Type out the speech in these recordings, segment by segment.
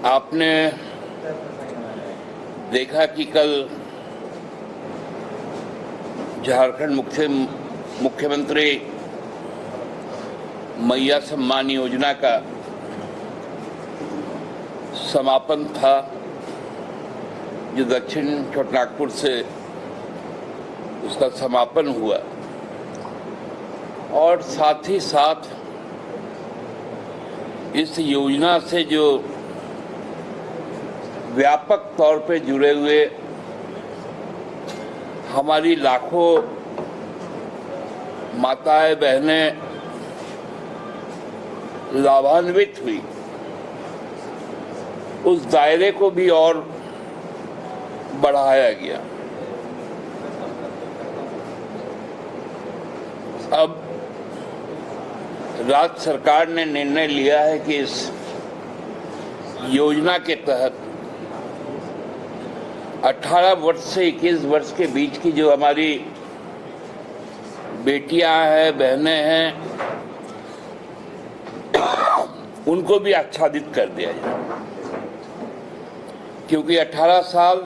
आपने देखा कि कल झारखंड मुख्यमंत्री मैया सम्मान योजना का समापन था, जो दक्षिण छोटानागपुर से उसका समापन हुआ। और साथ ही साथ इस योजना से जो व्यापक तौर पे जुड़े हुए हमारी लाखों माताएं बहनें लाभान्वित हुई, उस दायरे को भी और बढ़ाया गया। अब राज्य सरकार ने निर्णय लिया है कि इस योजना के तहत 18 वर्ष से 21 वर्ष के बीच की जो हमारी बेटियां हैं, बहनें हैं, उनको भी आच्छादित कर दिया जाए, क्योंकि 18 साल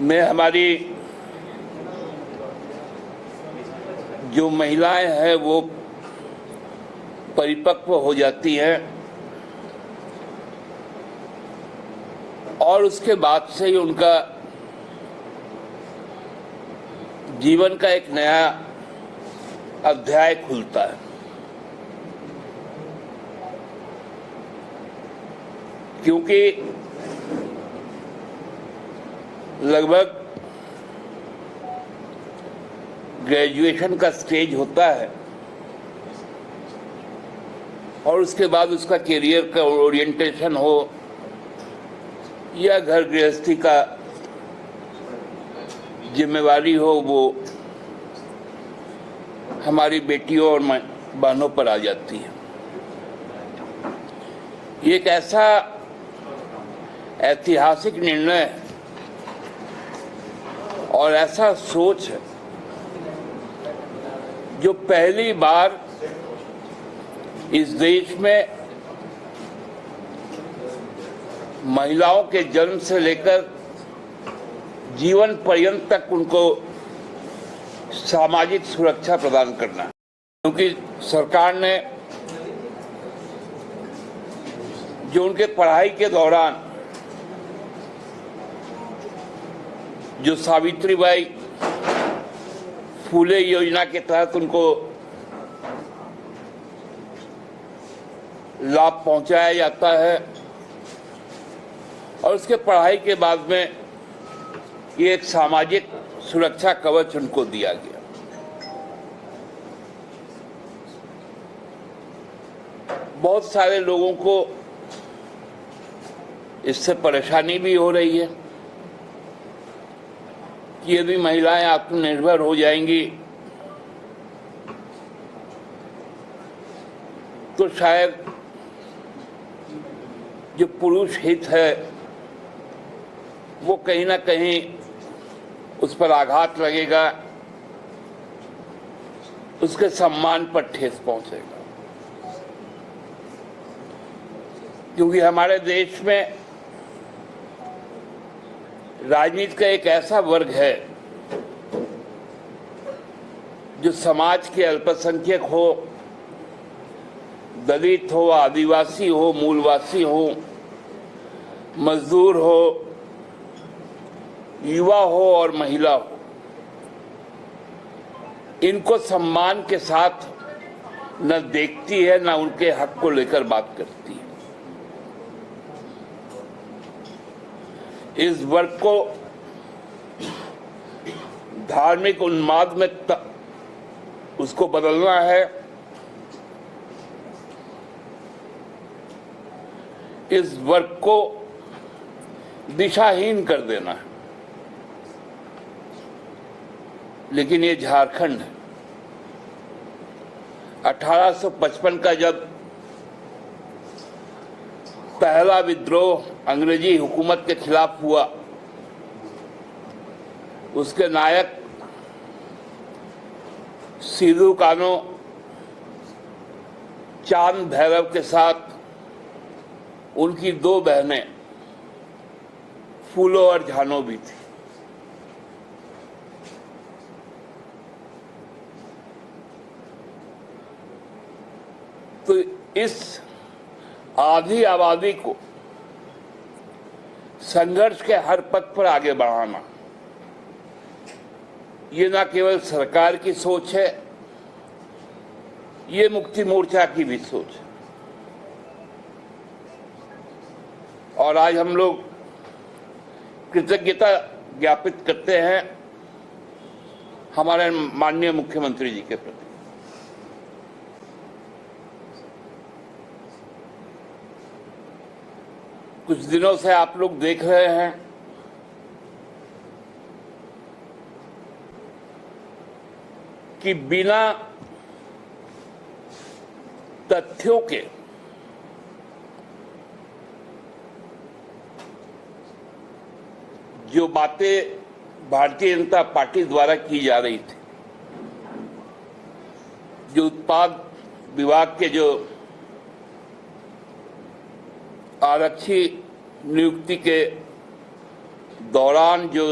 में हमारी जो महिलाएं हैं वो परिपक्व हो जाती हैं और उसके बाद से ही उनका जीवन का एक नया अध्याय खुलता है। क्योंकि लगभग ग्रेजुएशन का स्टेज होता है और उसके बाद उसका करियर का ओरिएंटेशन हो या घर गृहस्थी का जिम्मेवारी हो, वो हमारी बेटियों और बहनों पर आ जाती है। ये एक ऐसा ऐतिहासिक निर्णय है और ऐसा सोच है जो पहली बार इस देश में महिलाओं के जन्म से लेकर जीवन पर्यंत तक उनको सामाजिक सुरक्षा प्रदान करना है। क्योंकि सरकार ने जो उनके पढ़ाई के दौरान जो सावित्रीबाई फूले योजना के तहत उनको लाभ पहुंचाया जाता है और उसके पढ़ाई के बाद में ये एक सामाजिक सुरक्षा कवच उनको दिया गया। बहुत सारे लोगों को इससे परेशानी भी हो रही है कि यदि महिलाएं आत्मनिर्भर हो जाएंगी तो शायद जो पुरुष हित है वो कहीं ना कहीं उस पर आघात लगेगा, उसके सम्मान पर ठेस पहुंचेगा। क्योंकि हमारे देश में राजनीति का एक ऐसा वर्ग है जो समाज के अल्पसंख्यक हो, दलित हो, आदिवासी हो, मूलवासी हो, मजदूर हो, युवा हो और महिला हो, इनको सम्मान के साथ न देखती है, न उनके हक को लेकर बात करती है। इस वर्ग को धार्मिक उन्माद में उसको बदलना है। इस वर्ग को दिशाहीन कर देना है। लेकिन ये झारखंड है। 1855 का जब पहला विद्रोह अंग्रेजी हुकूमत के खिलाफ हुआ, उसके नायक सिद्धू कान्हू चांद भैरव के साथ उनकी दो बहनें फूलो और झानो भी थी। तो इस आधी आबादी को संघर्ष के हर पथ पर आगे बढ़ाना, ये न केवल सरकार की सोच है, ये मुक्ति मोर्चा की भी सोच है। और आज हम लोग कृतज्ञता ज्ञापित करते हैं हमारे माननीय मुख्यमंत्री जी के प्रति। कुछ दिनों से आप लोग देख रहे हैं कि बिना तथ्यों के जो बातें भारतीय जनता पार्टी द्वारा की जा रही थी, जो उत्पाद विभाग के जो आरक्षी नियुक्ति के दौरान जो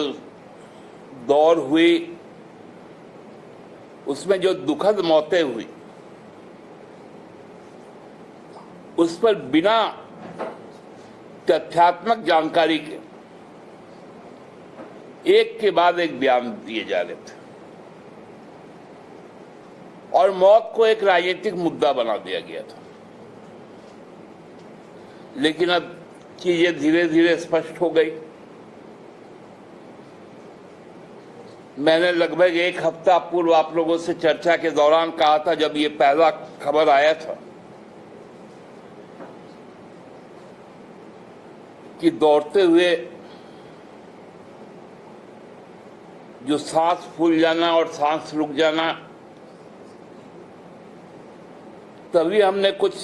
दौर हुई, उसमें जो दुखद मौतें हुई, उस पर बिना तथ्यात्मक जानकारी के एक के बाद एक बयान दिए जा रहे थे और मौत को एक राजनीतिक मुद्दा बना दिया गया था। लेकिन अब चीजें धीरे धीरे स्पष्ट हो गई। मैंने लगभग एक हफ्ता पूर्व आप लोगों से चर्चा के दौरान कहा था, जब ये पहला खबर आया था कि दौड़ते हुए जो सांस फूल जाना और सांस रुक जाना, तभी हमने कुछ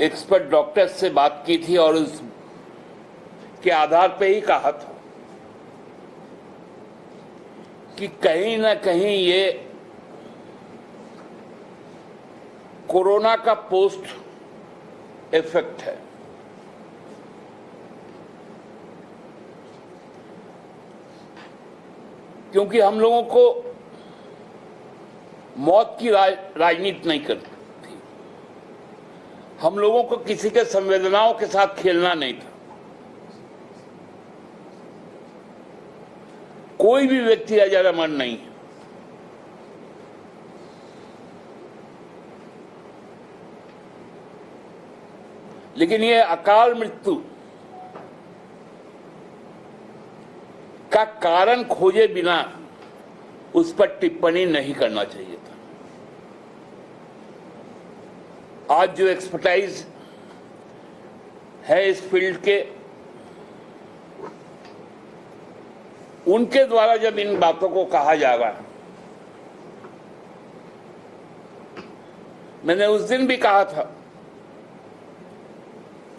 एक्सपर्ट डॉक्टर्स से बात की थी और उस के आधार पे ही कहा था कि कहीं ना कहीं ये कोरोना का पोस्ट इफेक्ट है। क्योंकि हम लोगों को मौत की राजनीति नहीं करनी थी, हम लोगों को किसी के संवेदनाओं के साथ खेलना नहीं था। कोई भी व्यक्ति अजरमन नहीं है। लेकिन ये अकाल मृत्यु का कारण खोजे बिना उस पर टिप्पणी नहीं करना चाहिए था। आज जो एक्सपर्टाइज है इस फील्ड के, उनके द्वारा जब इन बातों को कहा जा रहा है, मैंने उस दिन भी कहा था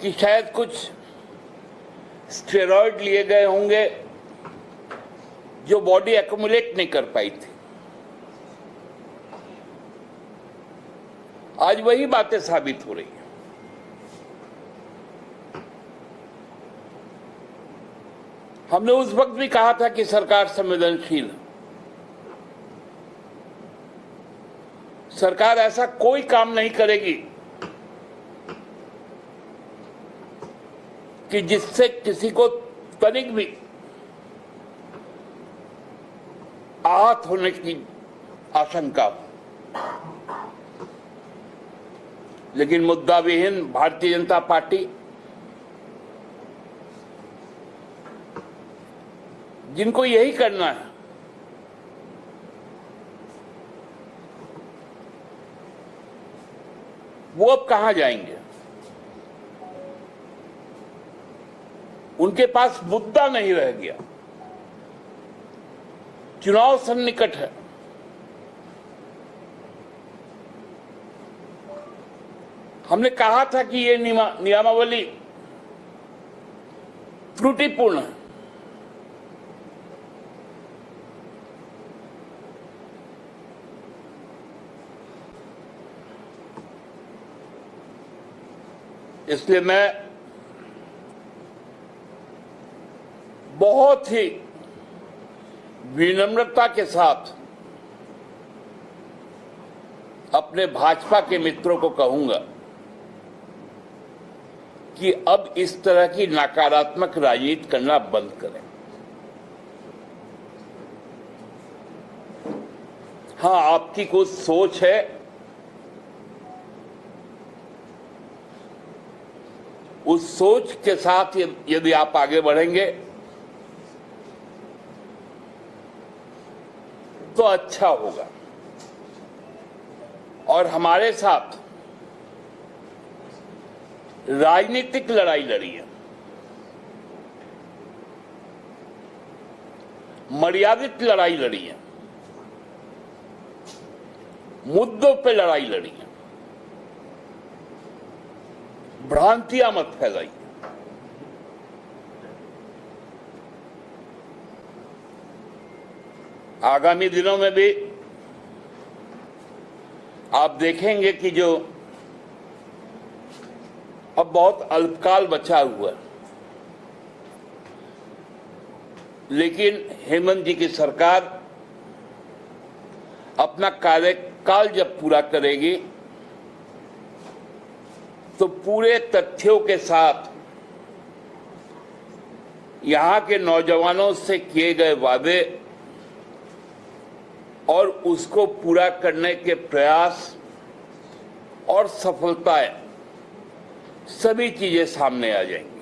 कि शायद कुछ स्टेरॉइड लिए गए होंगे जो बॉडी एक्युमुलेट नहीं कर पाई थी। आज वही बातें साबित हो रही हैं। हमने उस वक्त भी कहा था कि सरकार संवेदनशील है। सरकार ऐसा कोई काम नहीं करेगी कि जिससे किसी को तनिक भी आहत होने की आशंका हो। लेकिन मुद्दा विहीन भारतीय जनता पार्टी जिनको यही करना है, वो अब कहां जाएंगे? उनके पास मुद्दा नहीं रह गया। चुनाव सन्निकट है। हमने कहा था कि ये नियमावली त्रुटिपूर्ण है। इसलिए मैं बहुत ही विनम्रता के साथ अपने भाजपा के मित्रों को कहूंगा कि अब इस तरह की नकारात्मक राजनीति करना बंद करें। हाँ, आपकी कुछ सोच है, उस सोच के साथ यदि आप आगे बढ़ेंगे तो अच्छा होगा। और हमारे साथ राजनीतिक लड़ाई लड़ी है, मर्यादित लड़ाई लड़ी है, मुद्दों पे लड़ाई लड़ी है, भ्रांतियां मत फैलाइए। आगामी दिनों में भी आप देखेंगे कि जो अब बहुत अल्पकाल बचा हुआ है, लेकिन हेमंत जी की सरकार अपना कार्यकाल जब पूरा करेगी तो पूरे तथ्यों के साथ यहां के नौजवानों से किए गए वादे और उसको पूरा करने के प्रयास और सफलताएं, सभी चीजें सामने आ जाएंगी।